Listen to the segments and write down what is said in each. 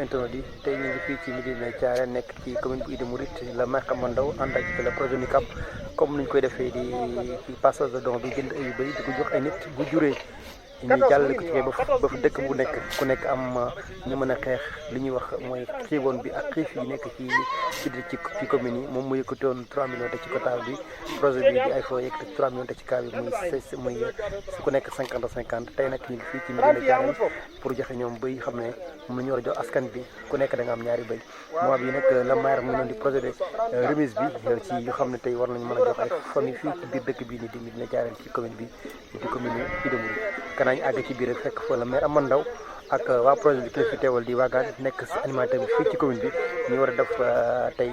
internet yi tey ñu ngi fii ci Médina Thiarène nekk ci commune bu Ida Mouride la maire Xama Ndaw ànd ak le projet NUCAP comme nuñ koy defee di ci passage de don bi jënd ay bëy di ko jox ay nit bu juree ñu jàllale ko ci ba fa dëkk bu nekk ku nekk am ñu mën a xeex li ñuy wax mooy xiiboon bi ak xiif yi nekk ci commune yi moom mu yëkkati woon 3 millions te ci quota bi projet bi di ay fo yëkkati 3 millions te ci cas bi muy su ku nekk 50-50 tey nag ñu ngi fii ci Médina Thiarène pour joxe ñoom bëy xam ne moom la ñu war a jox askan bi ku nekk da nga am ñaari bëy mois bi nag la maire mu noon di procédé remise bi ci yoo xam ne tey war nañu mën a jox ay famille fii ci biir dëkk bii ni di Médina Thiarène ci commune bi di commune Ida Mouride kanaa ñu àgg ci biir fekk fa la maire Xama Ndaw ak waa projet bi ki la fi teewal di waagaan nekk si animateur bi fii ci commune bi ñu war a def tey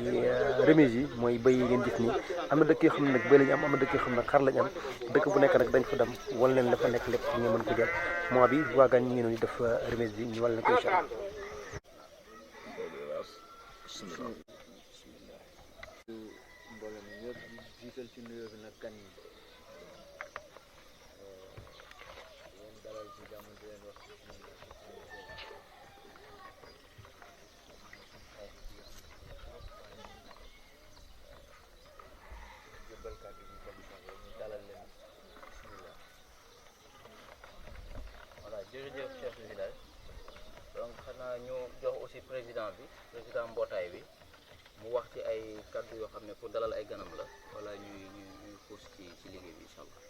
remise yi mooy bëy yi ngeen gis nii am na dëkk yoo xam ne nag bëy lañu am na dëkk yoo xam ne xar lañu am dëkk bu nekk nag dañ fa dem wal leen la fa nekk lépp nga mën ko jël mois bi waagaan ñu ngi noonu def remise bi ñu wal leen ko incha allah. mbooloo mi ñëpp jiital ci nuyoo bi nag gan yi yéen dalal ci jàmm di leen wax jëbbal kàddu gi commission bi ñu dalal leen bismillah. voilà jërëjëf chef de village donc xanaa ñu jox aussi président mbootaay bi mu wax ci ay kàddu yoo xam ne pour dalal ay ganam la wala ñuy xuus ci liggéey bi incha allah.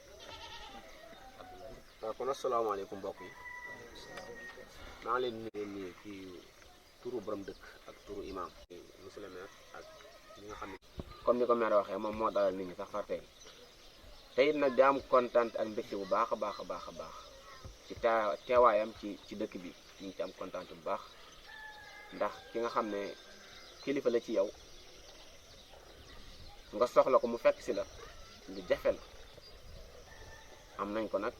waaw kon asalaamaaleykum mbokk yi maa ngi leen nuyu ci turu borom dëkk ak turu imam monsieur le maire ak ñi nga xam ne comme ni ko maire waxee moom moo dalal nit ñi sax farteel te it nag di am kontaan ak mbégte bu baax a baax a baax a baax ci teewaayam ci dëkk bi ñu ngi ci am kontaan bu baax ndax ki nga xam ne kilifa la ci yow nga soxla ko mu fekk si la lu jafe la am nañ ko nag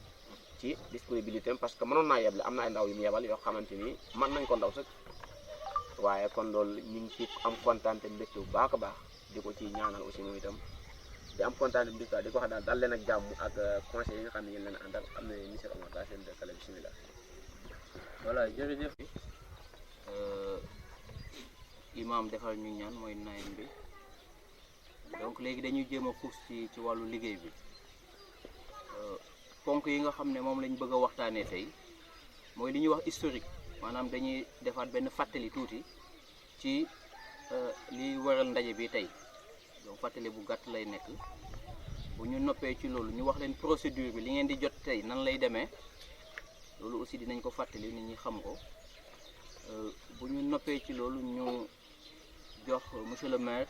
ci disponibilité parce que mënoon naa yeble am na ay ndaw yu mu yebal yoo xamante ni mën nañ ko ndaw sax waaye kon loolu ñu ngi ci am kontaan te mbégte bu baax a baax di ko ci ñaanal aussi moom itam di am kontaan te mbégte di ko wax daal dal leen ak jàmm ak conseil yi nga xam ne yéen leen àndal am na monsieur Omar Ba seen dëkkale bismillah. voilà jërëjëf imam defal ñu ñaan mooy naayam bi donc léegi dañuy jéem a xuus ci wàllu liggéey bi ponk yi nga xam ne moom lañ bëgg a waxtaanee tey mooy li ñuy wax historique maanaam dañuy defaat benn fàttali tuuti ci li waral ndaje bi tey donc fàttali bu gàtt lay nekk bu ñu noppee ci loolu ñu wax leen procédure bi li ngeen di jot tey nan lay demee loolu aussi dinañ ko fàttali nit ñi xam ko bu ñu noppee ci loolu ñu jox monsieur le maire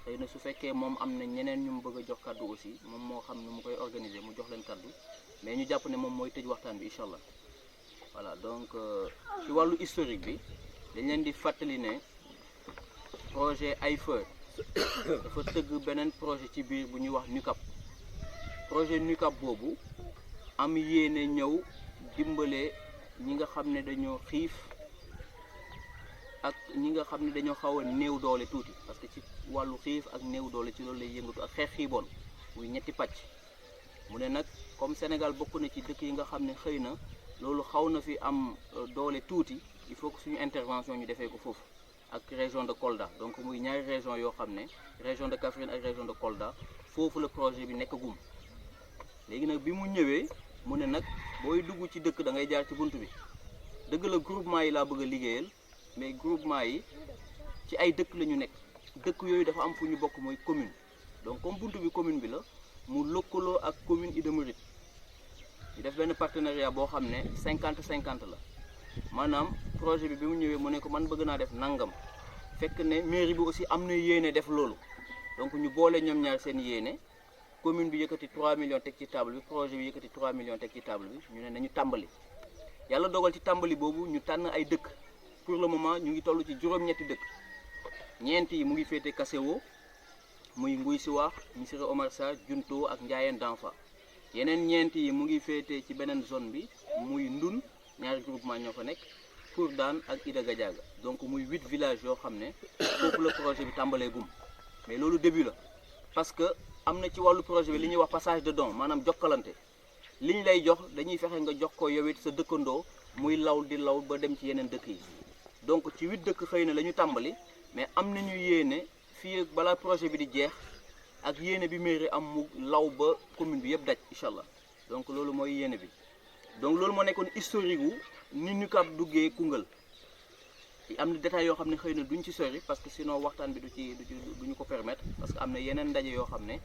xëy na su fekkee moom am na ñeneen ñu mu bëgg a jox kaddu aussi moom moo xam ne mu koy organiser mu jox leen kaddu mais ñu jàpp ne moom mooy tëj waxtaan bi incha allah voilà donc ci wàllu historique bi dañ leen di fàttali ne projet AIFER dafa tëgg beneen projet ci biir bu ñuy wax NUCAP projet NUCAP boobu am yéene ñëw dimbale ñi nga xam ne dañoo xiif ak ñi nga xam ne dañoo xaw a néew doole tuuti parce que ci wàllu xiif ak néew doole ci loolu lay yëngatu ak xeex xiiboon muy ñetti pàcc mu ne nag comme Sénégal bokk na ci dëkk yi nga xam ne xëy na loolu xaw na fi am doole tuuti il faut que suñu intervention ñu defee ko foofu ak région de Kolda donc muy ñaari région yoo xam ne région de Kaffrine ak région de Kolda foofu la projet bi nekk gum léegi nag bi mu ñëwee mu ne nag booy dugg ci dëkk da ngay jaar ci bunt bi dëgg la groupement yi laa bëgg a liggéeyal mais groupement yi ci ay dëkk la ñu nekk dëkk yooyu dafa am fu ñu bokk mooy commune donc comme bunt bi commune bi la mu lëkkaloo ak commune Ida Mouride ñu def benn partenariat boo xam ne 50-50 la maanaam projet bi mu ñëwee mu ne ko man bëgg naa def nangam fekk ne mairie bi aussi am na yéene def loolu donc ñu boole ñoom ñaar seen yéene commune bi yëkkati 3 millions teg ci table bi projet bi yëkkati 3 millions teg ci table bi ñu ne nañu tàmbali yàlla dogal ci tàmbali boobu ñu tànn ay dëkk pour le moment ñu ngi toll ci juróom-ñetti dëkk ñeent yi mu ngi féete Kasewo muy Nguy Siwaax Missirah Omar Sarr Junto ak Ndiayène d'Enfant yeneen ñeent yi mu ngi féete ci beneen zone bi muy Ndun ñaari groupement ñoo fa nekk Kourdaan ak Ida Gadiaga donc muy 8 villages yoo xam ne foofu la projet bi tàmbalee gum mais loolu début la parce que am na ci wàllu projet bi li ñuy wax passage de don maanaam jokkalante li ñu lay jox dañuy fexe nga jox ko yow it sa dëkkandoo muy law di law ba dem ci yeneen dëkk yi donc ci 8 dëkk xëy na la ñu tàmbali mais am nañu yéene fii balaa projet bi di jeex ak yéene bi mairie am mu law ba commune bi yëpp daj incha allah donc loolu mooy yéene bi donc loolu moo nekkoon historique wu ni NUCAB duggee Koungheul am na détails yoo xam ne xëy na duñ ci sori parce que sinon waxtaan bi duñu ko permettre parce que am na yeneen ndaje yoo xam ne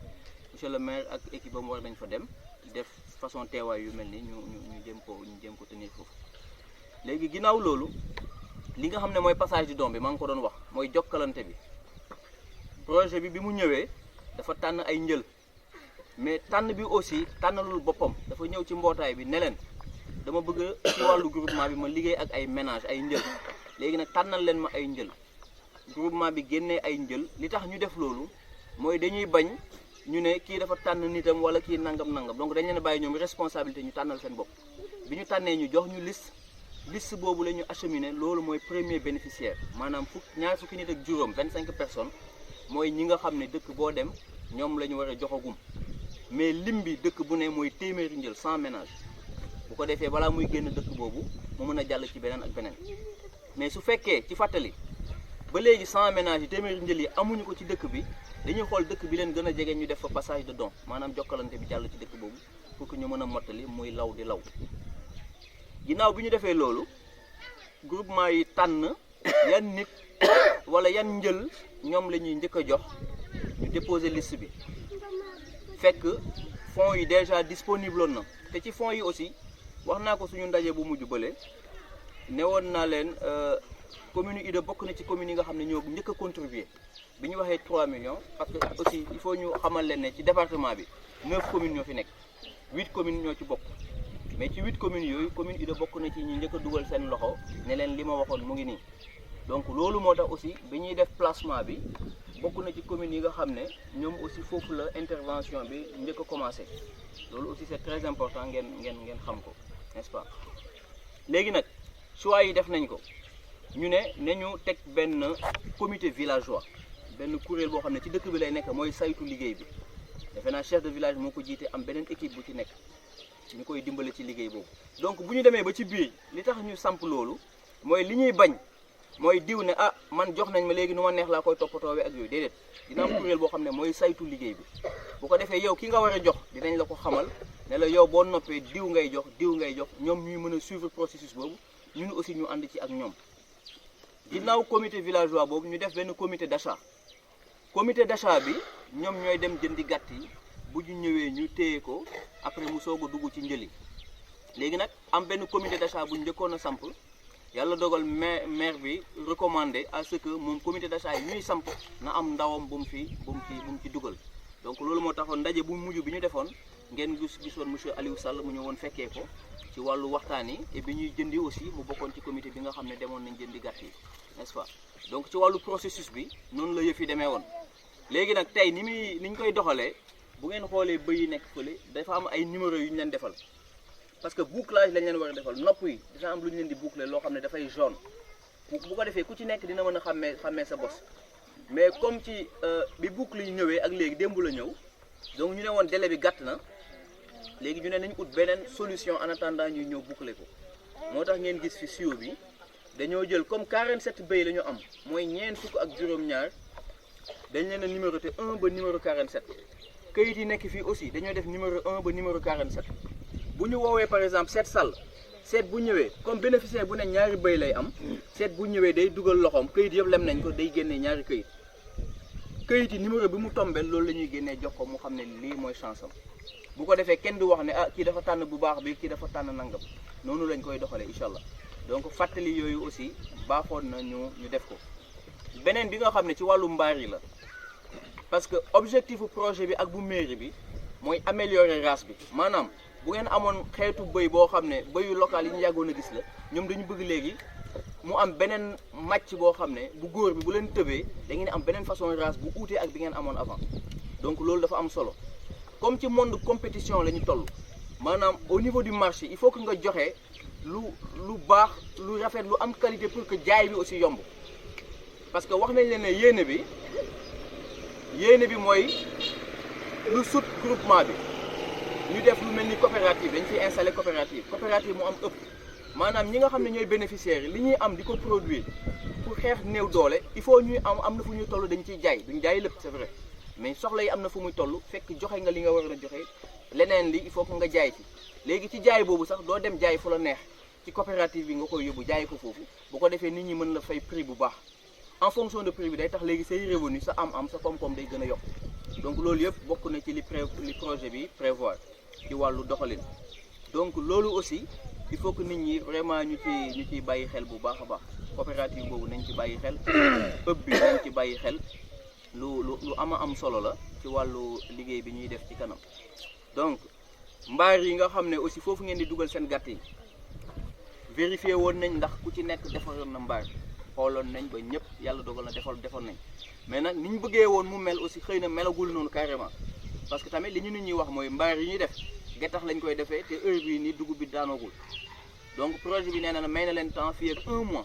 monsieur le maire ak équipe am war nañ fa dem def façon teewaay yu mel ni ñu jëm ko tenir foofu. léegi ginnaaw loolu li nga xam ne mooy passage du don bi maa ngi ko doon wax mooy jokkalante bi projet bi mu ñëwee dafa tànn ay njël mais tànn bi aussi tànnalul boppam dafa ñëw ci mbootaay bi ne leen dama bëgg ci wàllu groupement bi ma liggéey ak ay ménage ay njël léegi nag tànnal leen ma ay njël groupement bi génnee ay njël li tax ñu def loolu mooy dañuy bañ ñu ne kii dafa tànn nitam wala kii nangam donc dañ leen a bàyyi ñoom responsabilité ñu tànnal seen bopp bi ñu tànnee ñu jox ñu liste boobu la ñu acheminé loolu mooy premier bénéficiaire maanaam ñaar fukki nit ak juróom 25 personnes mooy ñi nga xam ne dëkk boo dem ñoom la ñu war a joxagum mais lim bi dëkk bu ne mooy téeméeri njël 100 ménages bu ko defee balaa muy génn dëkk boobu mu mën a jàll ci beneen ak beneen mais su fekkee ci fàttali ba léegi 100 ménages yi téeméeri njël yi amuñu ko ci dëkk bi dañuy xool dëkk bi leen gën a jege ñu def fa passage de don maanaam jokkalante bi jàll ci dëkk boobu pour que ñu mën a mottali muy law di law ginnaaw bi ñu defee loolu groupement yi tànn yan nit wala yan njël ñoom la ñuy njëkk a jox ñu déposer liste bi fekk fonds yi déjà disponible woon na te ci fonds yi aussi wax naa ko suñu ndaje bu mujj bële ne woon naa leen commune Ida bokk na ci communes yi nga xam ne ñoo njëkk a contribuer bi ñu waxee 3 millions parce que aussi il faut ñu xamal leen ne ci département bi 9 communes ñoo fi nekk 8 communes ñoo ci bokk mais ci 8 communes yooyu commune Ida bokk na ci ñi njëkk a dugal seen loxo ne leen li ma waxoon mu ngi nii donc loolu moo tax aussi bi ñuy def placement bi bokk na ci communes yi nga xam ne ñoom aussi foofu la intervention bi njëkk a commencé loolu aussi c'est très important ngeen xam ko n'est-ce pas léegi nag choix yi def nañ ko ñu ne nañu teg benn comité villageois benn kuréel boo xam ne ci dëkk bi lay nekk mooy saytu liggéey bi defe naa chef de village moo ko jiite am beneen équipe bu ci nekk ñu koy dimbale ci liggéey boobu donc bu ñu demee ba ci biir li tax ñu samp loolu mooy li ñuy bañ mooy diw ne ah man jox nañ ma léegi nu ma neex laa koy toppatoowee ak yooyu déedéet dina am kuréel boo xam ne mooy saytu liggéey bi bu ko defee yow ki nga war a jox dinañ la ko xamal ne la yow boo noppee diw ngay jox ñoom ñuy mën a suivre processus boobu ñun aussi ñu ànd ci ak ñoom ginnaaw comité villageois boobu ñu def benn comité d'achat bi ñoom ñooy dem jëndi gàtt yi bu ñu ñëwee ñu téye ko après mu soog a dugg ci njëli léegi nag am benn comité d'achat bu njëkkoon a samp yàlla dogal maire bi recommandé à ce que moom comité d'achat yi ñuy samp na am ndawam bu mu ci dugal donc loolu moo taxoon ndaje bu mujj bi ñu defoon ngeen gisoon monsieur Aliou Sall mu ñëwoon fekkee ko ci wàllu waxtaan yi et bi ñuy jëndi aussi mu bokkoon ci comité bi nga xam ne demoon nañ jëndi gàtt yi n'est-ce pas donc ci wàllu processus bi noonu la yëf yi demee woon léegi nag tey ni ñu koy doxalee bu ngeen xoolee bëy yi nekk fële dafa am ay numéros yu ñu leen defal parce que bouclage lañ leen war a defal nopp yi dina am lu ñu leen di boucler loo xam ne dafay jaune bu ko defee ku ci nekk dina mën a xàmmee sa bos mais comme ci bi boucle yi ñëwee ak léegi démb la ñëw donc ñu ne woon délai bi gàtt na léegi ñu ne nañu ut beneen solution en attendant ñuy ñëw boucler ko moo tax ngeen gis fi siwo bi dañoo jël comme 47 bëy la ñu am mooy ñeent fukk ak juróom-ñaar dañ leen a numéroté 1 ba numéro 47 këyit yi nekk fii aussi dañoo def numéro 1 ba numéro 47 bu ñu woowee par exemple seet sàll seet bu ñëwee comme bénéficiaire bu ne ñaari bëy lay am seet bu ñëwee day dugal loxoom këyit yëpp lem nañ ko day génnee ñaari këyit yi numéro bi mu tombeel loolu la ñuy génnee jox ko mu xam ne lii mooy chance am bu ko defee kenn du wax ne ah kii dafa tànn bu baax bi kii dafa tànn nangam noonu lañ koy doxalee incha allah donc fàttali yooyu aussi baaxoon na ñu def ko beneen bi nga xam ne ci wàllu mbaar yi la parce que objectif projet bi ak bu mairie bi mooy améliorer race bi maanaam bu ngeen amoon xeetu bëy boo xam ne bëyu local yi ñu yàggoon a gis la ñoom dañu bëgg léegi mu am beneen màcc boo xam ne bu góor bi bu leen tëbee da ngeen am beneen façon race bu uutee ak bi ngeen amoon avant donc loolu dafa am solo comme ci monde compétition la ñu toll maanaam au niveau du marché il faut que nga joxe lu baax lu rafet lu am qualité pour que jaay bi aussi yomb parce que wax nañ leen ne yéene bi mooy lu sut groupement bi ñu def lu mel ni coopérative dañ fiy installé coopérative mu am ëpp maanaam ñi nga xam ne ñooy bénéficiaires yi li ñuy am di ko produire pour xeex néew doole il faut ñuy am na fu ñuy toll dañ ciy jaay duñ jaay lépp c'est vrai mais soxla yi am na fu muy toll fekk joxe nga li nga war a joxe leneen li il faut que nga jaay ci léegi ci jaay boobu sax doo dem jaay fu la neex ci coopérative bi nga koy yóbbu jaay ko foofu bu ko defee nit ñi mën la fay prix bu baax en fonction de prix bi day tax léegi say revenu sa am sa koom-koom day gën a yokk donc loolu yëpp bokk na ci li projet bi prévoir ci wàllu doxalin donc loolu aussi il faut que nit ñi vraiment ñu ciy bàyyi xel bu baax a baax coopérative boobu nañ ci bàyyi xel ëpp bi nañ ci bàyyi xel lu am solo la ci wàllu liggéey bi ñuy def ci kanam donc mbaar yi nga xam ne aussi foofu ngeen di dugal seen gàtt yi vérifié woon nañ ndax ku ci nekk defaroon na mbaar xooloon nañ ba ñëpp yàlla dogal na defoon nañ mais nag ni ñu bëggee woon mu mel aussi xëy na melagul noonu carrément parce que tamit li ñu nit ñi wax mooy mbaar yi ñuy def gettax lañ koy defee te heure bii nii dugub bi daanoogul donc projet bi nee na may na leen temps fii ak 1 mois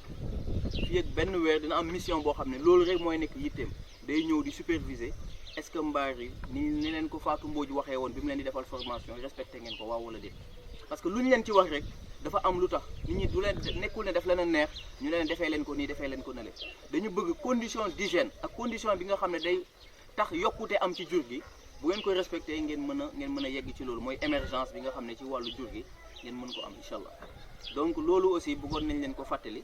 fii ak benn weer dina am mission boo xam ne loolu rek mooy nekk yitteem day ñëw di superviser est-ce que mbaar yi ni leen ko Fatou Mbodj waxee woon bi mu leen di defal formation respecté ngeen ko waaw wala déet parce que lu ñu leen ci wax rek dafa am lu tax nit ñi du leen nekkul ne daf leen a neex ñu leen defee leen ko nii defee leen ko nale dañu bëgg condition d'hygiène ak condition bi nga xam ne day tax yokkute am ci jur gi bu ngeen ko respecté ngeen mën a yegg ci loolu mooy émergence bi nga xam ne ci wàllu jur gi ngeen mën ko am incha allah donc loolu aussi bëggoon nañ leen ko fàttali.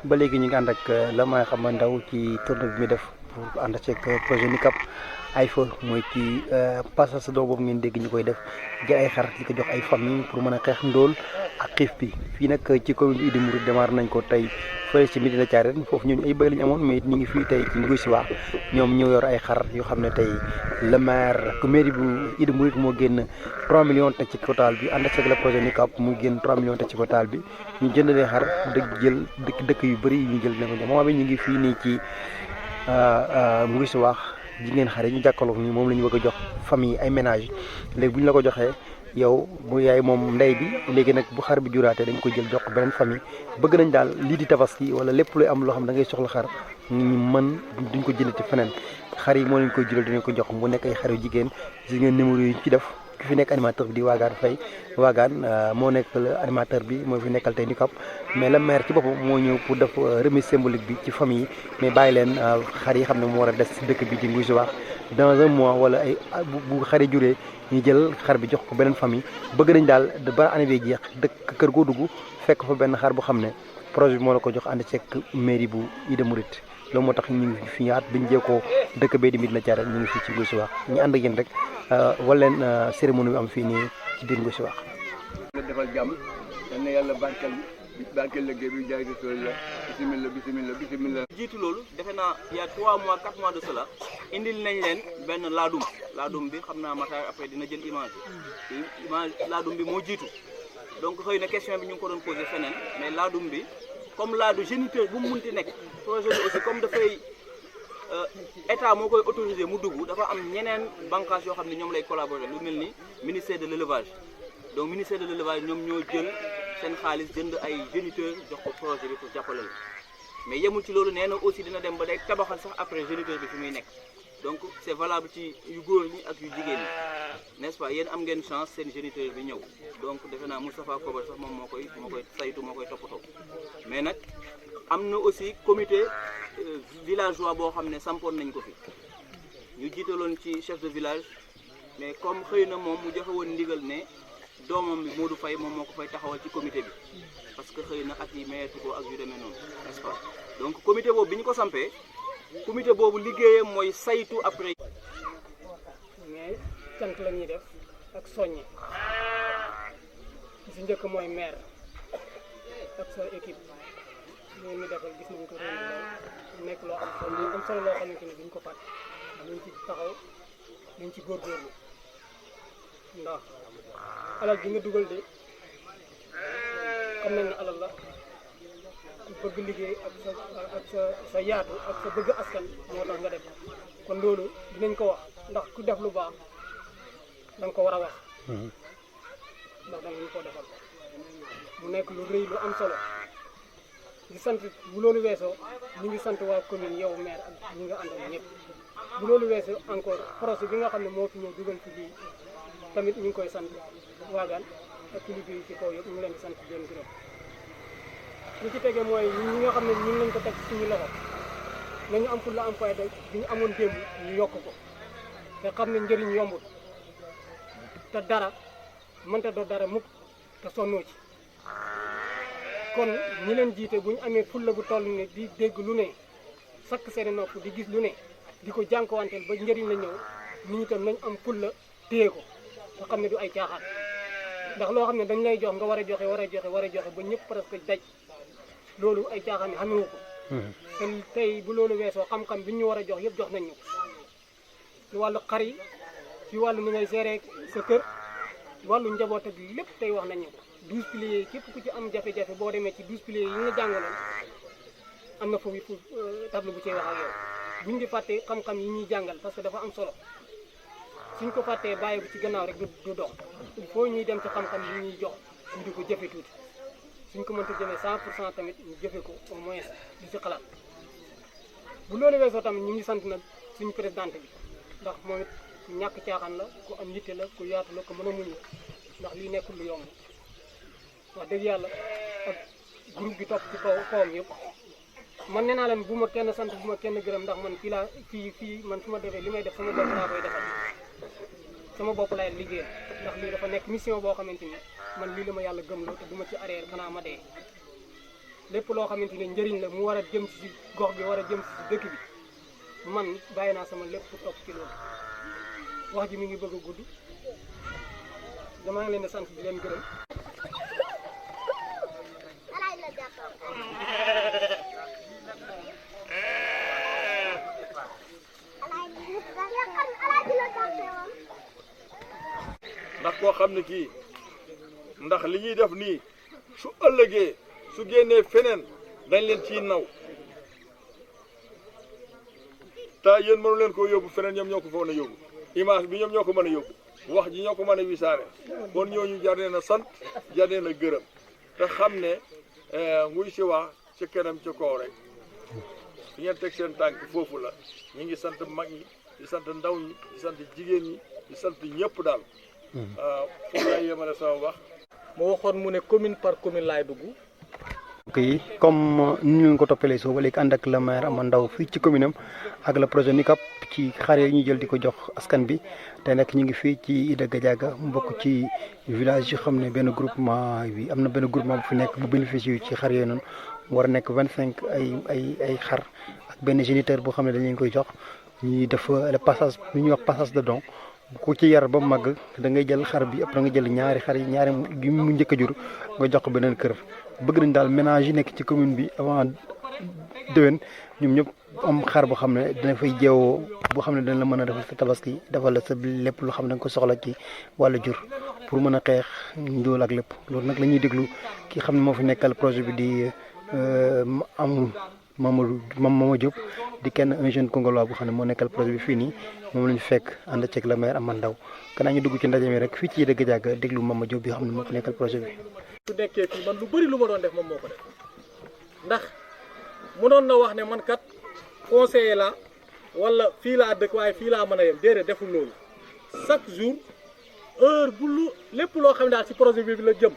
ba léegi ñu ngi ànd ak la may xam ndaw ci tournée bi muy def pour ànd ceeg projet NICAP AIFA mooy ci passage doo boobu ngeen dégg ñu koy def jël ay xar di ko jox ay famille pour mën a xeex ndóol ak xiif bi fii nag ci commune bi Ida Mouride démarré nañ ko tey fële ci Médina Thiarène foofu ñooñu ay bëy lañu amoon mais it ñu ngi fii tey ci Nguy Siwaax ñoom ñoo yor ay xar yoo xam ne tey le maire ak mairie bu Ida Mouride moo génn 3 millions teg ci total bi ànd ak le projet NICAP mu génn 3 millions teg ci total bi ñu jënd leen xar dëkk yu bëri yi ñu jël ne ko moment bi ñu ngi fii nii ci Nguy Siwaax jigéen xar yi ñu jàkkaarloog ni moom la ñu bëgg a jox famille ay ménage léegi bu ñu la ko joxee yow bu yaay moom ndey bi léegi nag bu xar bi juraatee dañ ko jël jox beneen famille bëgg nañ daal lii di tabaski wala lépp luy am loo xam da ngay soxla xar ñu mën duñ ko jënd ci feneen xar yi moo leen koy jural dinañ ko jox mu nekk ay xar yu jigéen gis ngeen numéro yi ci def ki fi nekk animateur bi di Waagaan Faye Waagaan moo nekk animateur bi moo fi nekkal tey NICAP mais le maire ci boppam moo ñëw pour def remise symbolique bi ci famille yi mais bàyyi leen xar yi xam ne moo war a des ci dëkk bi di Nguy Siwaax dans un mois wala ay bu xar yi juree ñu jël xar bi jox ko beneen famille bëgg nañ daal ba année bi jeex dëkk kër goo dugg fekk fa benn xar bu xam ne projet bi moo la ko jox ànd ceeg mairie bu Ida Mouride loolu moo tax ñu ngi fi ñaat biñu jee ko dëkk bee di Médina Thiarène ñu ngi fii ci Nguy Siwaax ñu ànd ak yéen rek wala leen cérémonie bi am fii nii ci biir Nguy Siwaax. defal jàmm yal na yàlla barkeel liggéey bi jaay di tool la bismillah. jiitu loolu defe naa il y a 3 mois 4 mois de cela indil nañ leen benn laadum bi xam naa Matar après dina jël image laadum bi moo jiitu donc xëy na question bi ñu ngi ko doon posé feneen mais laadum bi comme laadu géniteur bu mu munti nekk projet bi aussi comme dafay état moo koy autorisé mu dugg dafa am ñeneen bànqaas yoo xam ne ñoom lay collaborer lu mel ni ministère de l'élevage donc ministère de l'élevage ñoom ñoo jël seen xaalis jënd ay géniteurs jox ko projet bi pour jàppale la mais yemul ci loolu nee na aussi dina dem ba day tabaxal sax après géniteur bi fi muy nekk donc c'est valable ci yu góor ñi ak yu jigéen ñi n'est-ce pas yéen am ngeen chance seen géniteur bi ñëw donc defe naa Moustapha Kobar sax moom moo koy saytu moo koy toppatoo mais nag am na aussi comité villageois boo xam ne sampoon nañ ko fi ñu jiitaloon ci chef de village mais comme xëy na moom mu joxe woon ndigal ne doomam bi Modou Faye moom moo ko fay taxawal ci comité bi parce que xëy na at yi mayeetu ko ak yu demee noonu n'est-ce pas donc comité boobu bi ñu ko sampee comité boobu liggéeyam mooy saytu après. mais cant la ñuy def ak soññe ci si njëkk mooy maire ak sa équipe li ngeen ñu defal gis nañ ko réew mi nekk loo am solo loo xamante ni duñ ko fàtte nañ ci taxaw nañ ci góorgóorlu ndax alal bi nga dugal de xam nañ ne alal la ku bëgg liggéey ak sa yaatu ak sa bëgg askan moo tax nga def kon loolu dinañ ko wax ndax ku def lu baax da nga ko war a wax ndax da ngeen ko defal mu nekk lu rëy lu am solo di sant bu loolu weesoo ñu ngi sant waa commune yow maire ak ñi nga àndal ñëpp bu loolu weesoo encore projet bi nga xam ne moo fi ñëw dugal fi bii tamit ñu ngi koy sant waagaan ak kilifa yi ci kaw yëpp ñu ngi leen di sant di leen gërëm li ci tege mooy ñi nga xam ne ñun lañ ko teg suñu loxo nañu am fulla am fayda bi ñu amoon démb ñu yokk ko te xam ne njëriñ yombul te dara mënta doo dara mukk te sonnoo ci kon ñi leen jiite bu ñu amee fulla bu toll ne di dégg lu ne sakk seeni nopp di gis lu ne di ko jànkuwanteel ba njëriñ la ñëw nit ñi tam nañ am fulla téye ko te xam ne du ay caaxaan ndax loo xam ne dañ lay jox nga war a joxe ba ñëpp presque daj loolu ay caaxaan yi xamewu ko te tey bu loolu weesoo xam-xam bi ñu war a jox yëpp jox nañ ñu ko ci wàllu xar yi ci wàllu ni ngay gérer sa kër wàllu njaboot ak lépp tey wax nañ ñu ko 12 piliers yi képp ku ci am jafe-jafe boo demee ci 12 piliers yi nga jàngaloon am na foofu tableau bu cee wax ak yow buñ di fàtte xam-xam yi ñuy jàngal parce que dafa am solo suñ ko fàttee bàyyi bu ci gannaaw rek du dox il faut ñuy dem ci xam-xam yi ñuy jox ñu di ko jëfe tuuti suñ ko mënta jëmee 100% tamit ñu jëfe ko au moins di ci xalaat bu loolu weesoo tamit ñu ngi sant nag suñu présidente bi ndax moom it ku ñàkk caaxaan la ku am yitte la ku yaatu la ku mën a muñ la ndax lii nekkul lu yomb wax dëgg yàlla ak groupe bi topp ci kawam yëpp man nee naa leen bu ma kenn sant bu ma kenn gërëm ndax man fii man su ma defee li may def sama bopp laa koy defal sama bopp laay liggéeyal ndax lii dafa nekk mission boo xamante ni man lii la ma yàlla gëmloo te du ma ci arrière xanaa ma dee lépp loo xamante ni njëriñ la mu war a jëm ci gox bi war a jëm ci dëkk bi man bàyyi naa sama lépp pour topp ci loolu wax ji mi ngi bëgg a gudd damaa ngi leen di sant di leen gërëm. ndax koo xam ne kii ndax li ñuy def nii su ëllëgee su génnee feneen dañ leen ciy naw te yéen mënu leen koo yóbbu feneen ñoom ñoo ko fa mën a yóbbu image bi ñoom ñoo ko mën a yóbbu wax ji ñoo ko mën a wisaare kon ñooñu jar na sant jar na gërëm te xam ne nguy si wax ci kanam ci kaw rek fi ngeen teg seen tànk foofu la ñu ngi sant mag ñi di sant ndaw ñi di sant jigéen ñi di sant ñëpp daal foofu laay yemale sama wax. moo waxoon mu ne commune par commune laay dugg. ok comme ni ñu ko toppalee soo ba léegi ànd ak le maire Ama Ndao fii ci commune am ak le projet NICAP ci xar yi ñuy jël di ko jox askan bi te nag ñu ngi fii ci Ida Gadiaga mu bokk ci village yi xam ne benn groupement bi am na benn groupement bu fi nekk bu bénéficié ci xar yooyu noonu mu war a nekk 25 ay xar ak benn géniteur boo xam ne dañ leen koy jox ñuy def le passage lu ñuy wax passage de don. ku ci yar ba màgg da ngay jël xar bi après nga jël ñaari xar yi ñaari gi mu njëkk a jur nga jox ko beneen kër bëgg nañ daal ménage yi nekk ci commune bi avant déwén ñoom ñëpp am xar boo xam ne dina fay jeewoo boo xam ne dina la mën a defal sa tabaski defal la sa lépp loo xam ne da nga ko soxla ci wàllu jur pour mën a xeex ndóol ak lépp loolu nag la ñuy déglu ki xam ne moo fi nekkal projet bi di am Mama Diop di kenn un jeune congolais bu xam ne moo nekkal projet bi fii nii moom la ñu fekk ànd ceeg la maire Ama Ndao kanaa ñu dugg ci ndaje mi rek fii ci Ida Gadiaga déglu Mama Diop bi xam ne moo fi nekkal projet bi. su nekkee fii man lu bëri lu ma doon def moom moo ko def ndax mënoon na wax ne man kat conseiller la wala fii laa dëkk waaye fii laa mën a yem déedéet deful loolu chaque jour heure bu lu lépp loo xam ne daal ci projet bi la jëm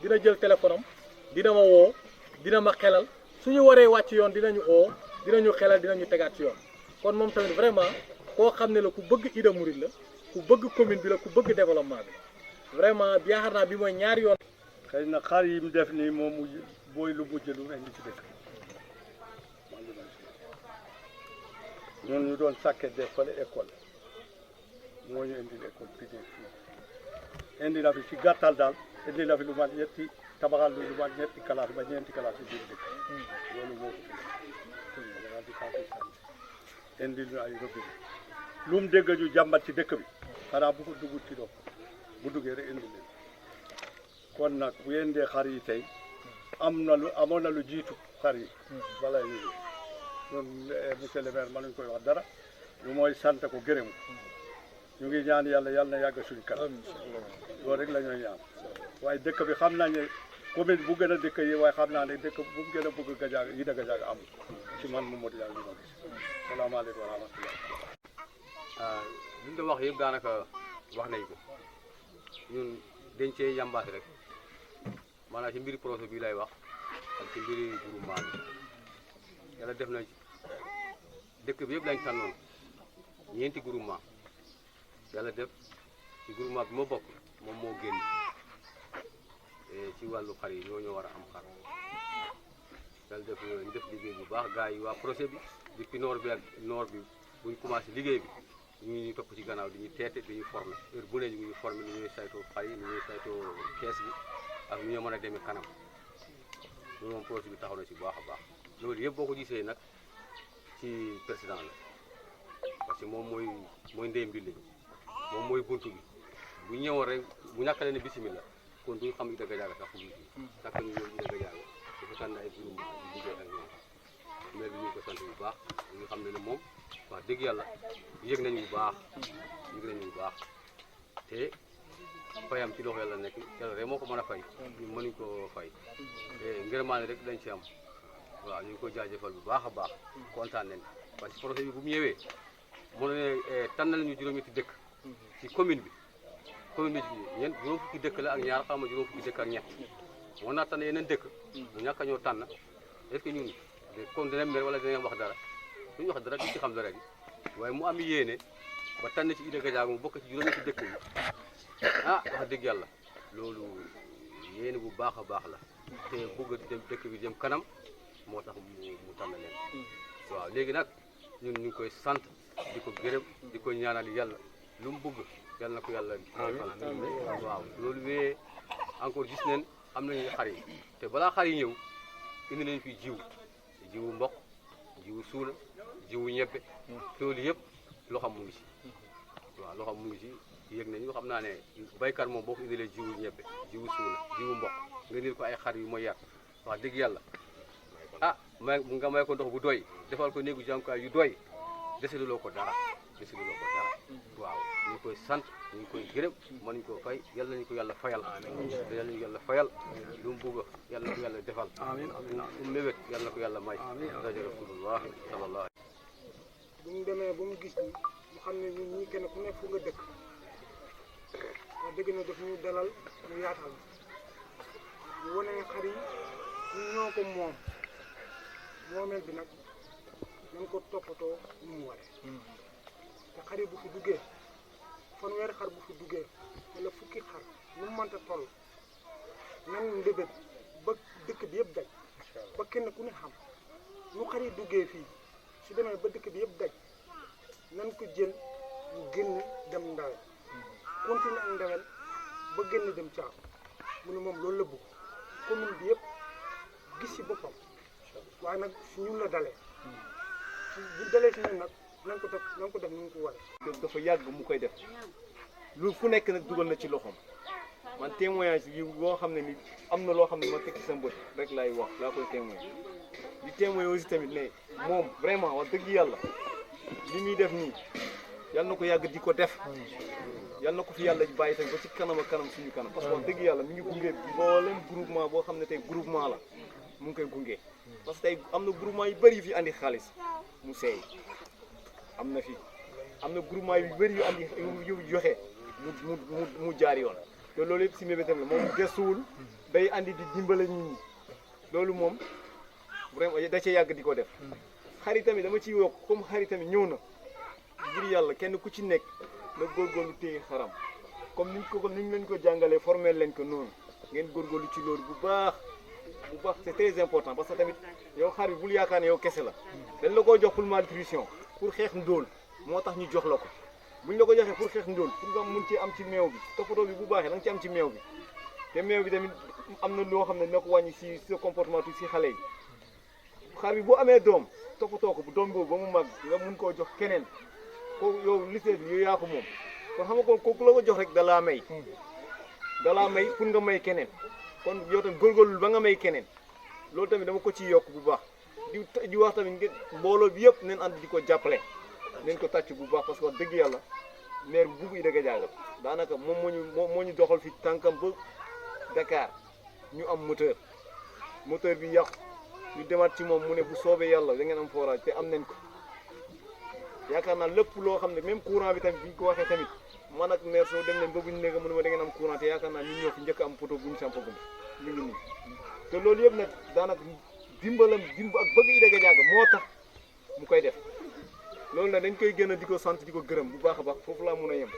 dina jël téléphone am dina ma woo dina ma xelal. suñu waree wàcc yoon dinañu oo dinañu xelal dinañu tegaat ci yoon kon moom tamit vraiment koo xam ne la ku bëgg Ida Mouride la ku bëgg commune bi la ku bëgg développement bi vraiment yaakaar naa bi mooy ñaari yoon. xëy na xar yi mu def nii moom mu booy lu mujj lu indi ci dëkk ñun ñu doon sàkket de fële école moo ñu indi école fii indi na fi ci gàttal daal indi na fi lu mat ñetti tabaxal lu mat ñetti classe ba ñeenti classe ci biir dëkk loolu moo ko fi indi ñu ay robinet lu mu dégg ñu jàmbat ci dëkk bi xanaa bu ko dugg ci dox bu duggee rek indi leen kon nag bu yendee xar yi tey amoon na lu jiitu xar yi balay ñu ñun monsieur le maire ma nuñ koy wax dara lu mooy sant ko gërëm ñu ngi ñaan yàlla yàlla na yàgg suñu kanam loolu rek la ñuy ñaan waaye dëkk bi xam nañ ne commune bu gën a dëkk yi waaye xam naa ne dëkk bu mu gën a bëgg Gadiaga Ida Gadiaga am ci man Mamadou Diallo li ma gis salaamaaleykum wa rahmatulah. li ñu doon wax yëpp daanaka wax nañ ko ñun dañ cee yambaas rek maanaam ci mbiri projet bi lay wax ak ci mbiri groupement bi yàlla def na dëkk bi yëpp lañ tànnoon ñeenti groupement yàlla def ci groupement bi ma bokk moom moo génn ci wàllu xar yi ñoo war a am xar yàlla def ñu def liggéey bu baax gars yi waa projet bi depuis nord bi ak nord bi bu ñu commencé liggéey bi ñu ngi topp ci gannaaw di ñu teete di ñu formé heure bu ne ñu ngi formé ni ñuy saytoo xar yi ni ñuy saytoo kees bi ak nu ñu mën a demee kanam loolu moom projet bi taxaw na ci bu baax a baax loolu yëpp boo ko gisee nag ci président la parce que moom mooy ndey mbi lañ moom mooy buntu bi bu ñëwoon rek bu ñàkkalee ne bisimilah kon duñu xam Ida Gadiaga sax fu mu takk ñu ñëw Ida Gadiaga dafa tànn ay groupement di liggéey ak ñoom mais bi ñu ko sant bu baax ñu xam ne moom wax dëgg yàlla yëg nañu bu baax te fayam ci loxo yàlla nekk yàlla rek moo ko mën a fay ñu mënuñ ko fay te ngërëmaane rek lañ ci am waaw ñu ngi ko jaajëfal bu baax a baax kontaan nañ parce que projet bi bu mu ñëwee mu ne tànnal ñu juróom-ñetti dëkk ci commune bi juróom fukki dëkk la ak ñaar xam nga juróom fukki dëkk ak ñett moo naa tànn yeneen dëkk ñu ñàkk a ñoo tànn est-ce que ñun kon dinañ mer wala dinañ wax dara duñu wax dara di ci xam dara gi waaye mu am yéene ba tànn ci Ida Gadiaga mu bokk ci juróom-ñetti dëkk yi wax dëgg yàlla loolu yéene bu baax a baax la te bëgg dem dëkk bi dem kanam moo tax mu tànn leen waaw léegi nag ñun ñu ngi koy sant di ko gërëm di ko ñaanal yàlla lu mu bëgg yàlla na ko yàlla defal waaw loolu wee encore gis neen am nañu xar yi te balaa xar yi ñëw indi nañu fi jiwu mboq jiwu suuna jiwu ñebbe loolu yëpp loxam mu ngi ci waaw loxam mu ngi ci yëg nañu xam naa ne baykat moom boo ko indilee jiwu ñebbe jiwu suuna jiwu mboq nga indil ko ay xar yu ma yar wax dëgg yàlla nga may ko ndox bu doy defal ko néegu jànkuwaay yu doy desaluloo ko dara waaw ñu ngi koy sant ñu ngi koy gërëm mënuñ koo fay yal nañu ko yàlla fayal yal nañu yàlla fayal lu mu bëgg yàlla na ko yàlla defal lu mu mébét yàlla na ko yàlla may rajo rasulullah sallallahu bu mu demee ba mu gis ni mu xam ne ñun ñii kenn ku nekk fu nga dëkk wax dëgg na daf ñu dalal ñu yaatal ñu wane xar yi ñu ñoo ko moomeel bi nag nañ ko toppatoo nu mu waree te xar yi bu fi duggee fanweeri xar bu fi duggee wala fukki xar nu mu mënta toll nan ndébét ba dëkk bi yëpp daj ba kenn ku ne xam nu xar yi duggee fii su demee ba dëkk bi yëpp daj nan ko jël mu génn dem ndawel continuer ak ndawel ba génn dem caaw mu ne moom loolu la bëgg commune bi yëpp gis ci boppam waaye nag su ñun la dalee bu dalee si ñun nag nan ko def nu mu ko waree. dafa yàgg mu koy def lu fu nekk nag dugal na ci loxoom man témoignage yi boo xam ne ni am na loo xam ne ma teg ci sa mbët rek laay wax laa koy témoin di témoin aussi tamit ne moom vraiment wax dëgg yàlla li muy def nii yal na ko yàgg di ko def yal na ko fi yàlla bàyyi tamit ba ci kanam ak kanam suñu kanam parce que wax dëgg yàlla mi ngi gunge mboolem groupement boo xam ne tey groupement la mu ngi koy gunge parce que tey am na groupement yu bëri yu fi andi xaalis mu seey am na groupement yu bëri yu andi yu joxe mu jaar yoon te loolu yëpp si mébétam la moom gëstuwul day andi di dimbale nit ñi loolu moom vraiment da cee yàgg di ko def xarit tamit dama ciy yokk comme xarit tamit ñëw na ngir yàlla kenn ku ci nekk na góorgóorlu téye xaram comme niñ leen ko jàngalee formé leen ko noonu ngeen góorgóorlu ci loolu bu baax c'est très important parce que tamit yow xar bi bul yaakaar ne yow kese la dañ la koo jox pour malnutrition pour xeex ndóol moo tax ñu jox la ko buñ la ko joxee pour xeex ndóol pour nga mun ci am ci meew bi toppatoo bi bu baaxee da nga ci am ci meew bi te meew bi tamit am na loo xam ne dina ko wàññi si sa comportement tuuti si xale yi xar bi boo amee doom toppatoo ko bu doom boobu ba mu màgg nga mun koo jox keneen ko yow lycée bi yow yaa ko moom kon xam nga kon kooku la ko jox rek dalaa may pour nga may keneen kon yow tamit góorgóorlu ba nga may keneen loolu tamit dama ko ciy yokk bu baax di wax tamit ngeen mbooloo bi yëpp neen ànd di ko jàppale neen ko tàcc bu baax parce que wax dëgg yàlla maire bu bugg Ida Gadiaga daanaka moom moo ñu doxal fi tànkam ba Dakar ñu am moteur bi yàqu ñu demaat ci moom mu ne bu soobee yàlla da ngeen am forage te am nañ ko yaakaar naa lépp loo xam ne même courant bi tamit bi ñu ko waxee tamit man ak maire soo dem leen ba bu ñu nekk mu ne ma da ngeen am courant te yaakaar naa ñun ñoo fi njëkk am poto bu ñu sampagum ñu ngi nii te loolu yëpp nag daanaka dimbalam ak bëgg Ida Gadiaga moo tax mu koy def loolu nag dañ koy gën a di ko sant di ko gërëm bu baax a baax foofu laa mun a yem.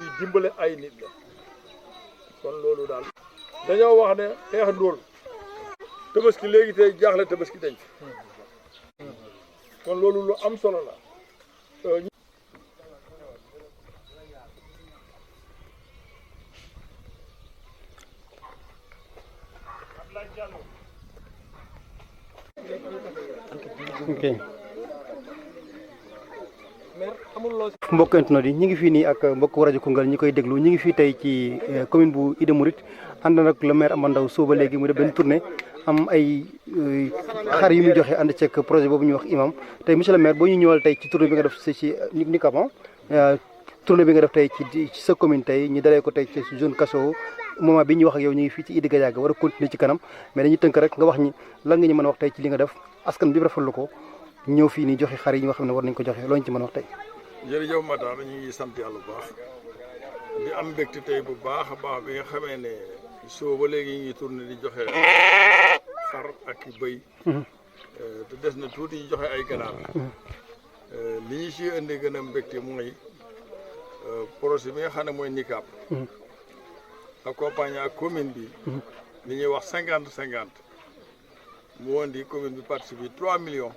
di dimbale ay nit la kon loolu daal dañoo wax ne xeex ndóol tabaski léegi tey jaaxle tabaski dañ kon loolu lu am solo la. ok mbokk internet yi ñu ngi fii nii ak mbokk rajo Koungheul ñi koy déglu ñu ngi fii tey ci commune bu Ida Mouride ànd nag le maire Amar Ndao soo ba léegi mu def benn tournée am ay xar yu muy joxe ànd ceeg projet boobu ñuy wax imam tey monsieur le maire boo ñu ñëwal tey ci tournée bi nga def ci Nicap tournée bi nga def tey ci sa commune tey ñu dalee ko tey ci zone Kasso moment bi ñuy wax ak yow ñu ngi fii ci Ida Gadiaga war a continuer ci kanam mais dañuy tënk rek nga wax ñi lan nga ñu mën a wax tey ci li nga def askan bi rafetlu ko ñëw fii nii joxe xar yi nga xam ne war nañ ko joxe loo ñu ci mën a wax tey. jërëjëf Matar ñu ngi sant yàlla bu baax di am mbégte tey bu baax a baax bi nga xamee ne soo ba léegi ñu ngi tourné di joxe xar ak bëy te des na tuuti ñu joxe ay ganaar li ñu si indi gën a mbégte mooy projet bi nga xam ne mooy Nicap accompagné ak commune bi li ñuy wax 50-50 mu woon di commune bi participe 3 millions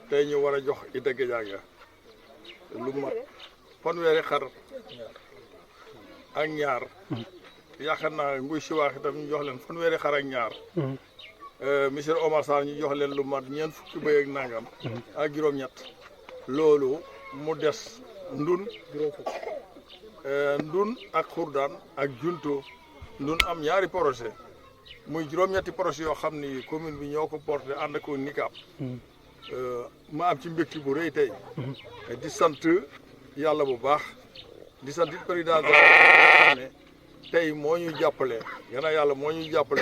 tey ñu war a jox Ida Gadiaga lu mat fanweeri xar ak ñaar yaakaar naa nguy si waax itam ñu jox leen fanweeri xar ak ñaar monsieur Omar Sarr ñu jox leen lu mat ñeent fukki bëy ak nangam ak juróom-ñett loolu mu des ndun ak xurdaan ak junto ndun am ñaari projet muy juróom-ñetti projet yoo xam ni commune bi ñoo ko porté ànd ko Nicap ma am ci mbégte bu rëy tey di sant yàlla bu baax di sant président de la ne tey moo ñu jàppale gannaaw yàlla moo ñu jàppale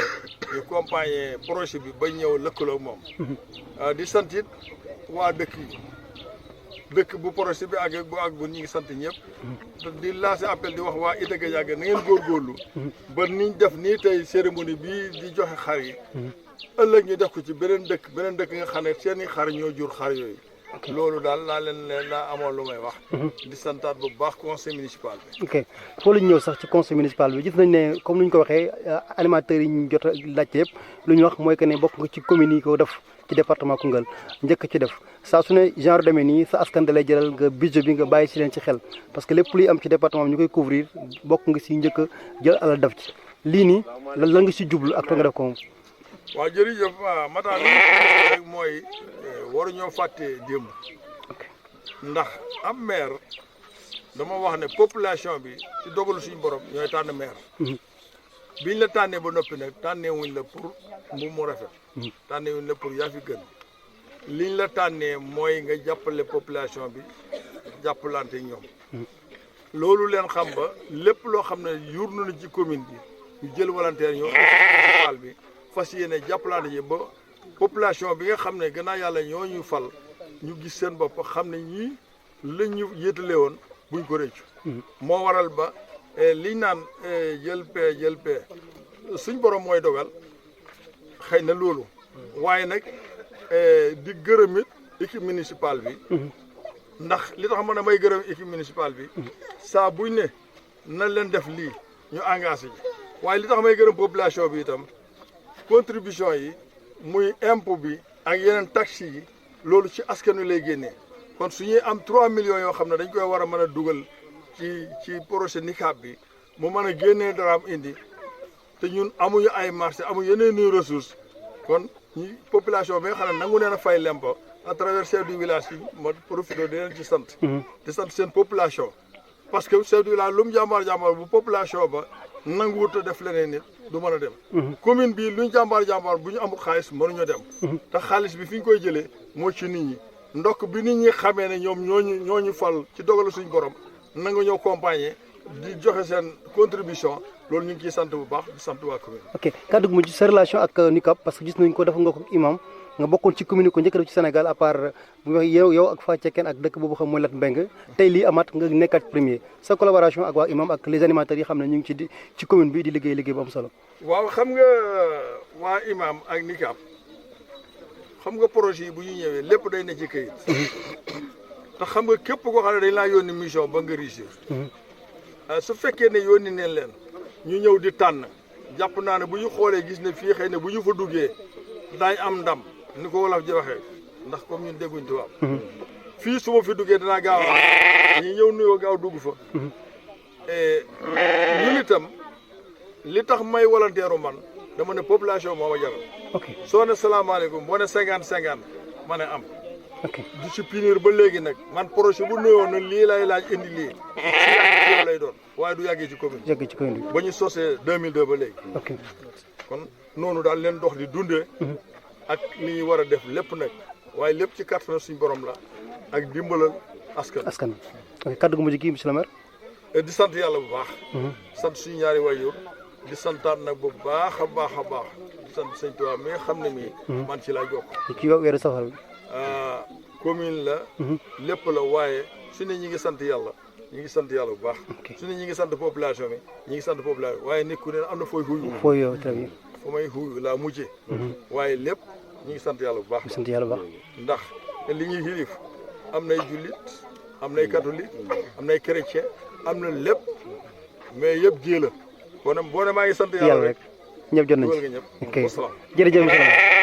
ñu accompagner projet bi ba ñëw lëkkaloo moom di sant it waa dëkk bu projet bi ak bu ñu ngi sant ñëpp di lancer appel di wax waa Ida Gadiaga na ngeen góorgóorlu ba niñ def nii tey cérémonie bii di joxe xar yi ëllëg ñu def ko ci beneen dëkk nga xam ne seeni xar ñoo jur xar yooyu loolu daal laa amoon lu may wax di santaat bu baax conseil municipal bi ok foo la ñu ñëw sax ci conseil municipal bi gis nañ ne comme ni ñu ko waxee animateurs yi ñu jot a laajte yëpp lu ñu wax mooy que ne bokk nga ci commune yi ko def ci département Koungheul njëkk ci def saa su ne genre demee nii sa askan da lay jëlal nga budget bi nga bàyyi si leen ci xel parce que lépp luy am ci département bi ñu koy couvrir bokk nga si njëkk a jël alal def ci lii nii lan nga si jublu ak nga def ko moom waaw jërëjëf Matar li rek mooy waruñoo fàtte démb ndax am maire dama wax ne population bi ci dogalu suñu borom ñooy tànn maire biñ la tànnee ba noppi nag tànnee wuñ la pour mbu mu rafet tànnee wuñ la pour yaa fi gën liñ la tànnee mooy nga jàppale population bi jàppalante ñoom loolu leen xam ba lépp loo xam ne yur nañu ci commune bi ñu jël volontaire ñoo municipal bi fas yéene jàppalante yi ba population bi nga xam ne gannaaw yàlla ñoo ñu fal ñu gis seen bopp xam ne ñii lañ ñu yéetale woon buñ ko rëccu moo waral ba liñ naan jël paie suñ borom mooy dogal xëy na loolu waaye nag di gërëm it équipe municipale bi ndax li tax man damay gërëm équipe municipale bi saa buñ ne na leen def lii ñu engagé ji waaye li tax may gërëm population bi itam contribution yi muy impôt bi ak yeneen taxes yi loolu ci askan wi lay génnee kon su ñuy am 3 millions yoo xam ne dañ koy war a mën a dugal ci projet Nicap bi mu mën a génnee daraam indi te ñun amuñu ay marché amuñu yeneen i ressources kon ñi population bi nga xam ne nangu neen a fay lempo à travers chef du village yi ma profité di leen ci sant di sant seen population parce que chef du village lu mu jàmbaar bu population ba nanguwut a def leneen nit du mën a dem commune bi luñ jàmbaar bu ñu amul xaalis mënuñu dem te xaalis bi fi ñu koy jëlee moo ci nit ñi ndokk bi nit ñi xamee ne ñoom ñooñu fal ci dogalu suñ borom nanga ñoo accompagner di joxe seen contribution loolu ñu ngi ciy sant bu baax di sant waa commune. ok kàddu gu mujj sa relation ak NUCAB parce que gis nañ ko dafa nga ko imam nga bokkoon ci commune ko njëkk def ci Sénégal à part bu ñu wax yow ak Fathia Kene ak dëkk boobu xam mooy Lat Mbengue tey lii amaat nga nekkaat premier sa collaboration ak waa imam ak les animateurs yi xam ne ñu ngi ci commune bi di liggéey bu am solo. waaw xam nga waa imam ak NUCAB xam nga projet yi bu ñu ñëwee lépp day ne ci këyit te xam nga képp koo xam ne dañ laa yónni mission ba nga réussir su fekkee ne yónni neen leen ñu ñëw di tànn jàpp naa ne bu ñu xoolee gis ne fii xëy na bu ñu fa duggee daañ am ndam ni ko wolof ji waxee ndax comme ñun dégguñ tubaab fii su ma fi duggee danaa gaaw a ñi ñëw nuyoo gaaw dugg fa ñun itam li tax may volontaire man dama ne population moo ma jaral soo ne salaamaaleykum boo ne 50-50 ma ne am du ci punir ba léegi nag man projet bu nuyoo na lii lay laaj indi lii si lay doon waaye du yàggee ci commune ba ñu sosee 2002 ba léegi kon noonu daal leen dox di dundee ak li ñu war a def lépp nag waaye lépp ci kàttanu suñu borom la ak dimbalal askan kaddu gu mujj gi monsieur le maire di sant yàlla bu baax sant suñu ñaari waajur di santaat nag bu baax a baax a baax di sant sëñ Tuubaa mi nga xam ne mii man ci laa jokk ci weeru safar bi commune la lépp la waaye su ne ñi ngi sant yàlla ñi ngi sant yàlla bu baax su ne ñi ngi sant population bi ñi ngi sant population waaye nit ku ne am na fooy xuyu très bien fa may xuyu laa mujjee waaye lépp ñi ngi sant yàlla bu baax sant yàlla bu baax ndax li ñuy xilif am nay jullit am nay catholique am nay chrétien am na lépp mais yëpp jée la boo ne maa ngi sant yàlla rek ñëpp jot nañ ci dugal nga ñëpp wasalaam jërëjëf